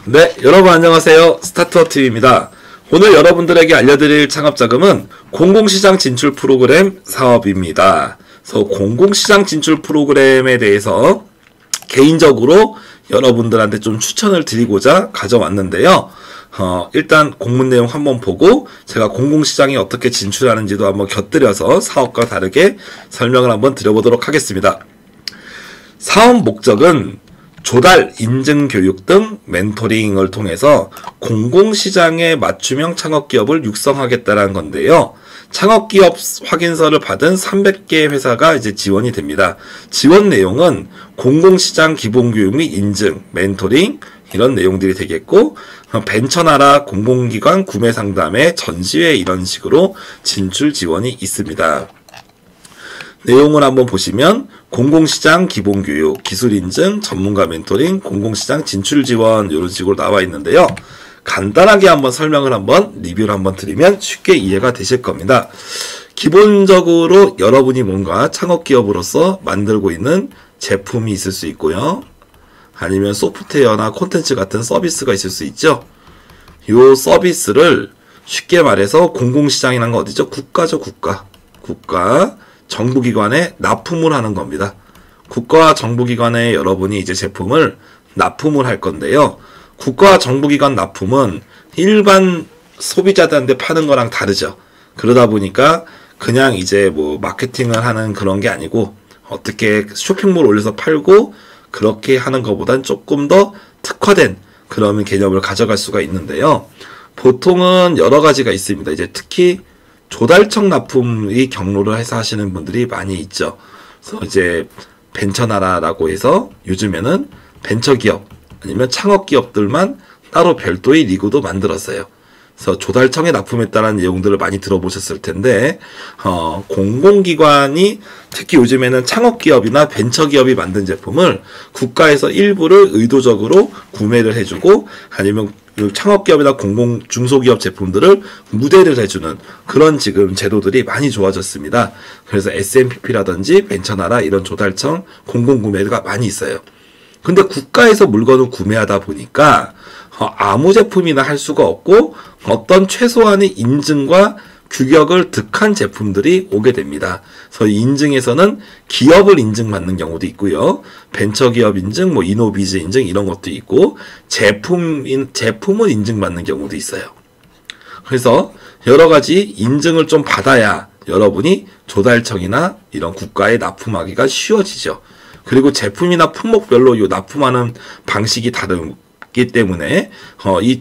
네, 여러분 안녕하세요. 스타트업TV입니다. 오늘 여러분들에게 알려드릴 창업자금은 공공시장 진출 프로그램 사업입니다. 그래서 공공시장 진출 프로그램에 대해서 개인적으로 여러분들한테 좀 추천을 드리고자 가져왔는데요. 일단 공문 내용 한번 보고 제가 공공시장에 어떻게 진출하는지도 한번 곁들여서 사업과 다르게 설명을 한번 드려보도록 하겠습니다. 사업 목적은 조달, 인증 교육 등 멘토링을 통해서 공공시장에 맞춤형 창업기업을 육성하겠다는 건데요. 창업기업 확인서를 받은 300개 회사가 이제 지원이 됩니다. 지원 내용은 공공시장 기본교육 및 인증, 멘토링 이런 내용들이 되겠고, 벤처나라 공공기관 구매 상담회, 전시회 이런 식으로 진출 지원이 있습니다. 내용을 한번 보시면 공공시장 기본교육, 기술인증, 전문가 멘토링, 공공시장 진출 지원 이런 식으로 나와 있는데요. 간단하게 한번 설명을 한번 리뷰를 한번 드리면 쉽게 이해가 되실 겁니다. 기본적으로 여러분이 뭔가 창업기업으로서 만들고 있는 제품이 있을 수 있고요. 아니면 소프트웨어나 콘텐츠 같은 서비스가 있을 수 있죠. 이 서비스를 쉽게 말해서 공공시장이라는 건 어디죠? 국가죠, 국가. 정부기관에 납품을 하는 겁니다. 국가와 정부기관에 여러분이 이제 제품을 납품을 할 건데요. 국가와 정부기관 납품은 일반 소비자들한테 파는 거랑 다르죠. 그러다 보니까 그냥 이제 뭐 마케팅을 하는 그런 게 아니고 어떻게 쇼핑몰 올려서 팔고 그렇게 하는 것보단 조금 더 특화된 그런 개념을 가져갈 수가 있는데요. 보통은 여러 가지가 있습니다. 이제 특히 조달청 납품이 경로를 해서 하시는 분들이 많이 있죠. 그래서 이제 벤처나라라고 해서 요즘에는 벤처기업 아니면 창업기업들만 따로 별도의 리그도 만들었어요. 그래서 조달청에 납품했다는 내용들을 많이 들어보셨을 텐데, 공공기관이 특히 요즘에는 창업기업이나 벤처기업이 만든 제품을 국가에서 일부를 의도적으로 구매를 해주고 아니면 창업기업이나 중소기업 제품들을 무대를 해주는 그런 지금 제도들이 많이 좋아졌습니다. 그래서 SMPP라든지 벤처나라 이런 조달청 공공구매가 많이 있어요. 근데 국가에서 물건을 구매하다 보니까 아무 제품이나 할 수가 없고 어떤 최소한의 인증과 규격을 득한 제품들이 오게 됩니다. 그래서 인증에서는 기업을 인증받는 경우도 있고요. 벤처기업 인증, 뭐 이노비즈 인증 이런 것도 있고 제품을 인증받는 경우도 있어요. 그래서 여러 가지 인증을 좀 받아야 여러분이 조달청이나 이런 국가에 납품하기가 쉬워지죠. 그리고 제품이나 품목별로 이 납품하는 방식이 다르기 때문에 이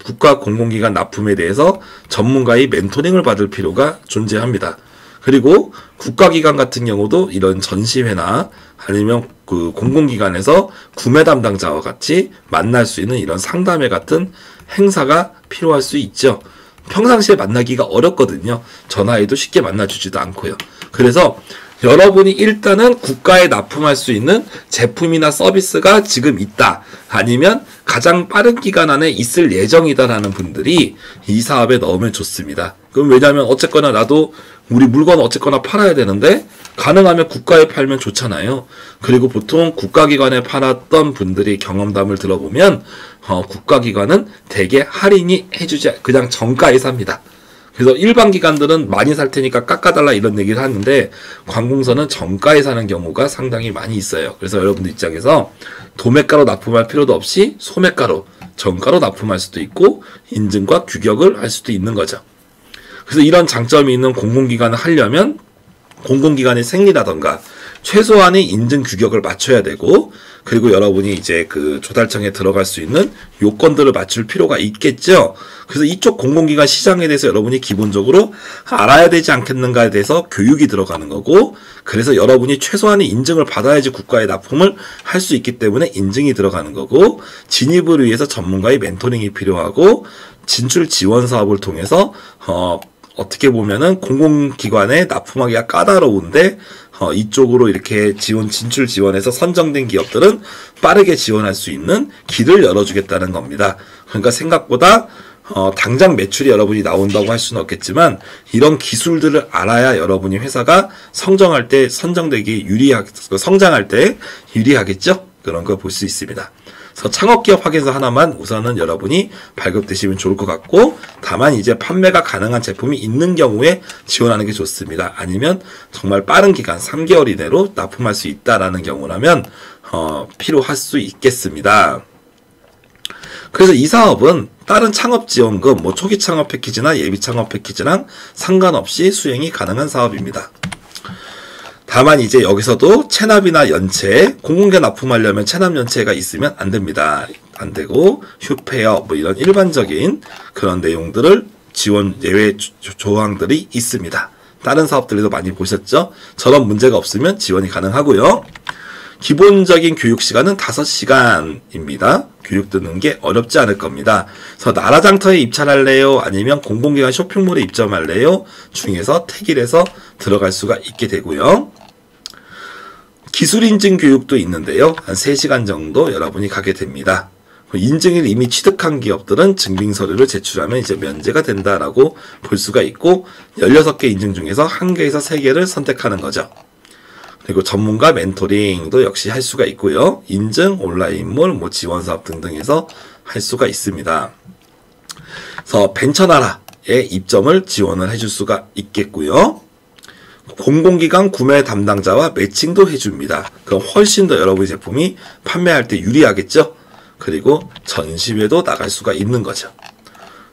국가 공공기관 납품에 대해서 전문가의 멘토링을 받을 필요가 존재합니다. 그리고 국가기관 같은 경우도 이런 전시회나 아니면 그 공공기관에서 구매 담당자와 같이 만날 수 있는 이런 상담회 같은 행사가 필요할 수 있죠. 평상시에 만나기가 어렵거든요. 전화해도 쉽게 만나주지도 않고요. 그래서 여러분이 일단은 국가에 납품할 수 있는 제품이나 서비스가 지금 있다. 아니면 가장 빠른 기간 안에 있을 예정이다라는 분들이 이 사업에 넣으면 좋습니다. 그럼 왜냐하면 어쨌거나 나도 우리 물건 어쨌거나 팔아야 되는데 가능하면 국가에 팔면 좋잖아요. 그리고 보통 국가기관에 팔았던 분들이 경험담을 들어보면 국가기관은 대개 할인이 해주지 그냥 정가에 삽니다. 그래서 일반 기관들은 많이 살 테니까 깎아달라 이런 얘기를 하는데 관공서는 정가에 사는 경우가 상당히 많이 있어요. 그래서 여러분들 입장에서 도매가로 납품할 필요도 없이 소매가로 정가로 납품할 수도 있고 인증과 규격을 할 수도 있는 거죠. 그래서 이런 장점이 있는 공공기관을 하려면 공공기관의 생리라던가 최소한의 인증 규격을 맞춰야 되고 그리고 여러분이 이제 그 조달청에 들어갈 수 있는 요건들을 맞출 필요가 있겠죠. 그래서 이쪽 공공기관 시장에 대해서 여러분이 기본적으로 알아야 되지 않겠는가에 대해서 교육이 들어가는 거고 그래서 여러분이 최소한의 인증을 받아야지 국가에 납품을 할 수 있기 때문에 인증이 들어가는 거고 진입을 위해서 전문가의 멘토링이 필요하고 진출 지원 사업을 통해서 어떻게 보면은 공공기관에 납품하기가 까다로운데 이쪽으로 이렇게 진출 지원해서 선정된 기업들은 빠르게 지원할 수 있는 길을 열어주겠다는 겁니다. 그러니까 생각보다 당장 매출이 여러분이 나온다고 할 수는 없겠지만 이런 기술들을 알아야 여러분이 회사가 성장할 때 유리하겠죠? 그런 걸 볼 수 있습니다. 그래서 창업기업 확인서 하나만 우선은 여러분이 발급되시면 좋을 것 같고, 다만 이제 판매가 가능한 제품이 있는 경우에 지원하는 게 좋습니다. 아니면 정말 빠른 기간 3개월 이내로 납품할 수 있다라는 경우라면 필요할 수 있겠습니다. 그래서 이 사업은 다른 창업지원금, 초기 창업 패키지나 예비 창업 패키지랑 상관없이 수행이 가능한 사업입니다. 다만 이제 여기서도 체납이나 연체, 공공기관 납품하려면 체납 연체가 있으면 안 됩니다. 안 되고 휴페어 이런 일반적인 그런 내용들을 지원 예외 조항들이 있습니다. 다른 사업들에도 많이 보셨죠? 저런 문제가 없으면 지원이 가능하고요. 기본적인 교육 시간은 5시간입니다. 교육 듣는 게 어렵지 않을 겁니다. 그래서 나라장터에 입찰할래요? 아니면 공공기관 쇼핑몰에 입점할래요? 중에서 택일해서 들어갈 수가 있게 되고요. 기술인증 교육도 있는데요. 한 3시간 정도 여러분이 가게 됩니다. 인증을 이미 취득한 기업들은 증빙서류를 제출하면 이제 면제가 된다라고 볼 수가 있고, 16개 인증 중에서 1개에서 3개를 선택하는 거죠. 그리고 전문가 멘토링도 역시 할 수가 있고요. 인증, 온라인몰, 지원사업 등등해서 할 수가 있습니다. 그래서 벤처나라에 입점을 지원을 해줄 수가 있겠고요. 공공기관 구매 담당자와 매칭도 해줍니다. 그럼 훨씬 더 여러분의 제품이 판매할 때 유리하겠죠? 그리고 전시회도 나갈 수가 있는 거죠.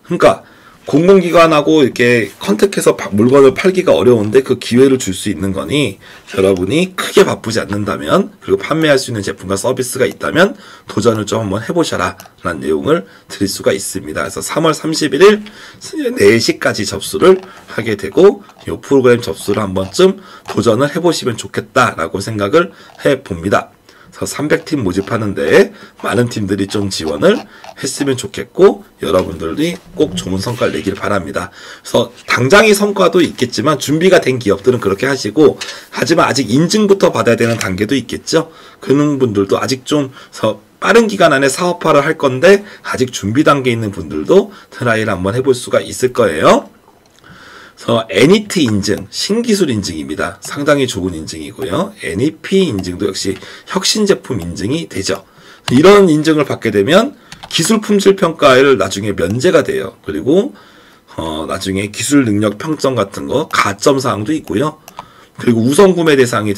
그러니까 공공기관하고 이렇게 컨택해서 물건을 팔기가 어려운데 그 기회를 줄 수 있는 거니, 여러분이 크게 바쁘지 않는다면, 그리고 판매할 수 있는 제품과 서비스가 있다면 도전을 좀 한번 해보셔라 라는 내용을 드릴 수가 있습니다. 그래서 3월 31일 4시까지 접수를 하게 되고, 이 프로그램 접수를 한 번쯤 도전을 해보시면 좋겠다라고 생각을 해봅니다. 그래서 300팀 모집하는데 많은 팀들이 좀 지원을 했으면 좋겠고, 여러분들이 꼭 좋은 성과를 내길 바랍니다. 그래서 당장의 성과도 있겠지만 준비가 된 기업들은 그렇게 하시고, 하지만 아직 인증부터 받아야 되는 단계도 있겠죠. 그런 분들도 아직 좀 빠른 기간 안에 사업화를 할 건데 아직 준비 단계에 있는 분들도 트라이를 한번 해볼 수가 있을 거예요. 그래서 NET 인증, 신기술 인증입니다. 상당히 좋은 인증이고요. NEP 인증도 역시 혁신 제품 인증이 되죠. 이런 인증을 받게 되면 기술 품질 평가를 나중에 면제가 돼요. 그리고 나중에 기술 능력 평점 같은 거 가점 사항도 있고요. 그리고 우선 구매 대상이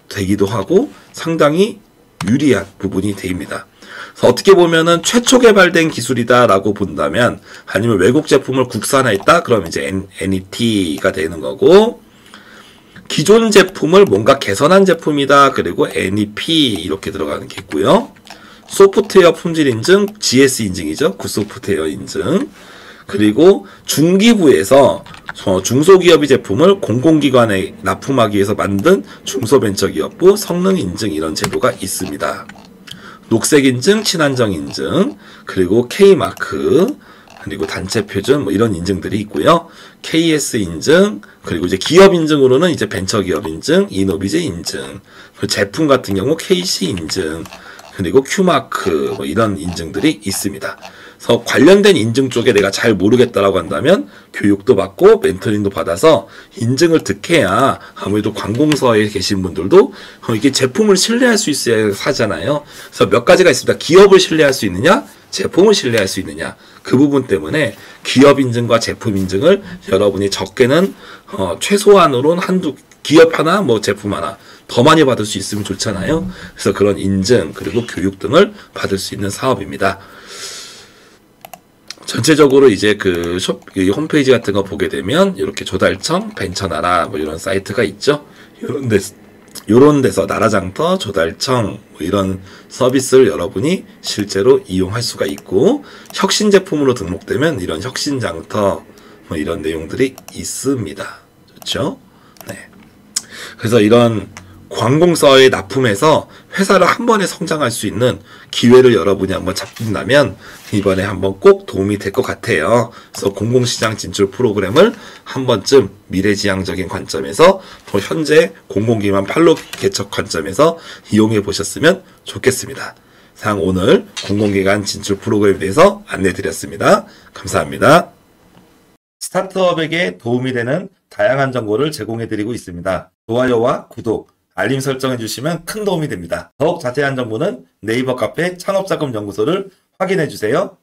되기도 하고 상당히 유리한 부분이 됩니다. 그래서 어떻게 보면은 최초 개발된 기술이다라고 본다면, 아니면 외국 제품을 국산화했다? 그럼 이제 NET가 되는 거고, 기존 제품을 뭔가 개선한 제품이다. 그리고 NEP 이렇게 들어가는 게 있고요. 소프트웨어 품질 인증, GS 인증이죠. 굿소프트웨어 인증. 그리고 중기부에서 중소기업의 제품을 공공기관에 납품하기 위해서 만든 중소벤처기업부 성능 인증, 이런 제도가 있습니다. 녹색 인증, 친환경 인증, 그리고 K마크, 그리고 단체 표준 이런 인증들이 있고요. KS 인증, 그리고 이제 기업 인증으로는 이제 벤처기업 인증, 이노비제 인증, 제품 같은 경우 KC 인증, 그리고 Q마크 이런 인증들이 있습니다. 그래서 관련된 인증 쪽에 내가 잘 모르겠다라고 한다면 교육도 받고 멘토링도 받아서 인증을 득해야, 아무래도 관공서에 계신 분들도 이게 제품을 신뢰할 수 있어야 사잖아요. 그래서 몇 가지가 있습니다. 기업을 신뢰할 수 있느냐, 제품을 신뢰할 수 있느냐. 그 부분 때문에 기업 인증과 제품 인증을 여러분이 적게는 최소한으로는 한두 기업 하나, 제품 하나 더 많이 받을 수 있으면 좋잖아요. 그래서 그런 인증 그리고 교육 등을 받을 수 있는 사업입니다. 전체적으로 이제 이 홈페이지 같은 거 보게 되면 이렇게 조달청, 벤처나라 이런 사이트가 있죠. 요런 데서 나라장터, 조달청 이런 서비스를 여러분이 실제로 이용할 수가 있고, 혁신 제품으로 등록되면 이런 혁신장터 이런 내용들이 있습니다. 좋죠? 네. 그래서 이런 관공서에 납품해서 회사를 한 번에 성장할 수 있는 기회를 여러분이 한번 잡힌다면 이번에 한번 꼭 도움이 될 것 같아요. 그래서 공공시장 진출 프로그램을 한 번쯤 미래지향적인 관점에서, 또 현재 공공기관 판로 개척 관점에서 이용해 보셨으면 좋겠습니다. 상 오늘 공공기관 진출 프로그램에 대해서 안내 드렸습니다. 감사합니다. 스타트업에게 도움이 되는 다양한 정보를 제공해 드리고 있습니다. 좋아요와 구독, 알림 설정해 주시면 큰 도움이 됩니다. 더욱 자세한 정보는 네이버 카페 창업자금연구소를 확인해 주세요.